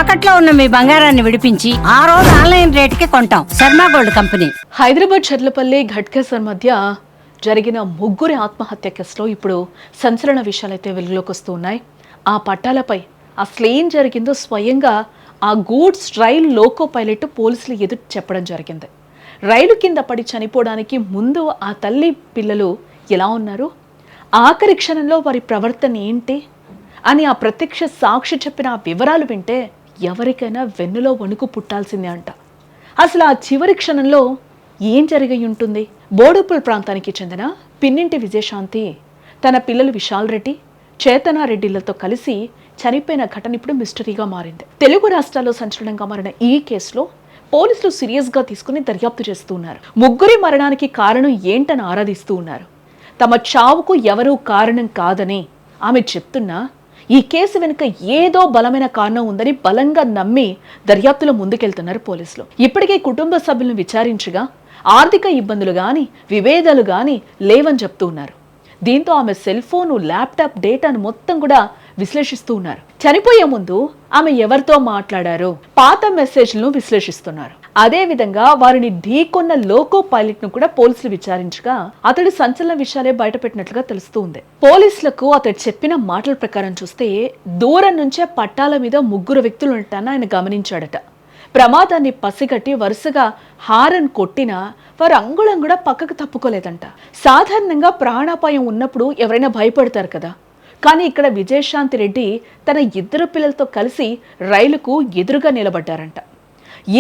తాకట్లో ఉన్న మీ బంగారాన్ని విడిపించి ఆ రోజు ఆన్లైన్ రేటుకి కొంటాం. Sharma gold company. హైదరాబాద్ చర్లపల్లి ఘట్కేసర్ మధ్య జరిగిన ముగ్గురి ఆత్మహత్య కేసులో ఇప్పుడు సంచలన విషయాలైతే వెలుగులోకి వస్తూ ఉన్నాయి. ఆ పట్టాలపై అసలేం జరిగిందో స్వయంగా ఆ గూడ్స్ రైల్ లోకో పైలట్ పోలీసులు ఎదురు చెప్పడం జరిగింది. రైలు కింద పడి చనిపోవడానికి ముందు ఆ తల్లి పిల్లలు ఎలా ఉన్నారు, ఆఖరి క్షణంలో వారి ప్రవర్తన ఏంటి అని ఆ ప్రత్యక్ష సాక్షి చెప్పిన ఆ వివరాలు వింటే ఎవరికైనా వెన్నులో వణుకు పుట్టాల్సిందే అంట. అసలు ఆ చివరి క్షణంలో ఏం జరిగి ఉంటుంది? బోడుపుల్ ప్రాంతానికి చెందిన పిన్నింటి విజయశాంతి తన పిల్లలు విశాల్ రెడ్డి, చేతనారెడ్డిలతో కలిసి చనిపోయిన ఘటన ఇప్పుడు మిస్టరీగా మారింది. తెలుగు రాష్ట్రాల్లో సంచలనంగా మారిన ఈ కేసులో పోలీసులు సీరియస్గా తీసుకుని దర్యాప్తు చేస్తూ ఉన్నారు. ముగ్గురి మరణానికి కారణం ఏంటని ఆరాధిస్తూ ఉన్నారు. తమ చావుకు ఎవరూ కారణం కాదని ఆమె చెప్తున్నా ఈ కేసు వెనుక ఏదో బలమైన కారణం ఉందని బలంగా నమ్మి దర్యాప్తులో ముందుకెళ్తున్నారు పోలీసులు. ఇప్పటికే కుటుంబ సభ్యులను విచారించగా ఆర్థిక ఇబ్బందులు గాని విభేదాలు గాని లేవని చెప్తూ ఉన్నారు. దీంతో ఆమె సెల్ ఫోను, ల్యాప్టాప్ డేటాను మొత్తం కూడా విశ్లేషిస్తూ ఉన్నారు. చనిపోయే ముందు ఆమె ఎవరితో మాట్లాడారో పాత మెసేజ్లను విశ్లేషిస్తున్నారు. అదే విధంగా వారిని ఢీకొన్న లోకో పైలట్ ను కూడా పోలీసులు విచారించగా అతడు సంచలన విషయాలే బయటపెట్టినట్లుగా తెలుస్తూ ఉంది. పోలీసులకు అతడు చెప్పిన మాటల ప్రకారం చూస్తే దూరం నుంచే పట్టాల మీద ముగ్గురు వ్యక్తులు ఉంటారని ఆయన గమనించాడట. ప్రమాదాన్ని పసిగట్టి వరుసగా హారన్ కొట్టినా వారు అంగుళం కూడా పక్కకు తప్పుకోలేదంట. సాధారణంగా ప్రాణాపాయం ఉన్నప్పుడు ఎవరైనా భయపడతారు కదా, కానీ ఇక్కడ విజయశాంతి రెడ్డి తన ఇద్దరు పిల్లలతో కలిసి రైలుకు ఎదురుగా నిలబడ్డారంట.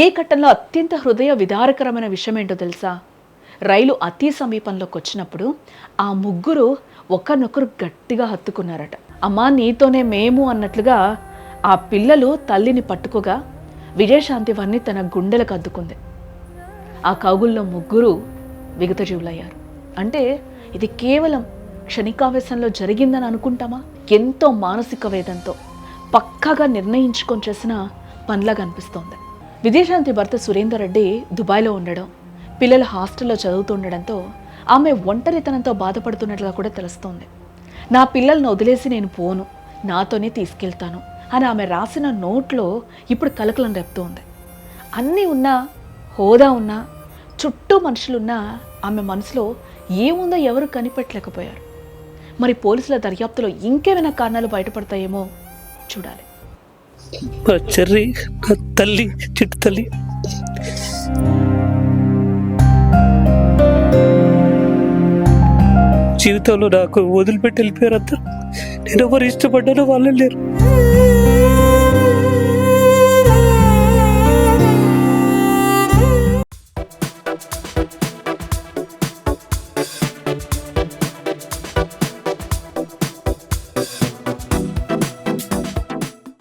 ఏ ఘట్టంలో అత్యంత హృదయ విదారకరమైన విషయం ఏంటో తెలుసా? రైలు అతి సమీపంలోకి వచ్చినప్పుడు ఆ ముగ్గురు ఒకరినొకరు గట్టిగా హత్తుకున్నారట. అమ్మా నీతోనే మేము అన్నట్లుగా ఆ పిల్లలు తల్లిని పట్టుకోగా విజయశాంతి వారిని తన గుండెలకు అద్దుకుంది. ఆ కౌగుల్లో ముగ్గురు విగతజీవులయ్యారు. అంటే ఇది కేవలం క్షణికావేశంలో జరిగిందని అనుకుంటామా? ఎంతో మానసిక వేదంతో పక్కాగా నిర్ణయించుకొని చేసిన పనిలాగా అనిపిస్తోంది. విజయశాంతి భర్త సురేందర్ రెడ్డి దుబాయ్లో ఉండడం, పిల్లల హాస్టల్లో చదువుతుండడంతో ఆమె ఒంటరితనంతో బాధపడుతున్నట్లుగా కూడా తెలుస్తోంది. నా పిల్లలను వదిలేసి నేను పోను, నాతోనే తీసుకెళ్తాను అని ఆమె రాసిన నోట్లో ఇప్పుడు కలకలం రేపుతోంది. అన్నీ ఉన్నా, హోదా ఉన్నా, చుట్టూ మనుషులున్నా ఆమె మనసులో ఏముందో ఎవరు కనిపెట్టలేకపోయారు. మరి పోలీసుల దర్యాప్తులో ఇంకేమైనా కారణాలు బయటపడతాయేమో చూడాలి. చెర్రి తల్లి, చిట్టు తల్లి, జీవితంలో నాకు వదిలిపెట్టి వెళ్ళిపోయారు. అంతా నేను ఎవరు ఇష్టపడ్డానో వాళ్ళు లేరు.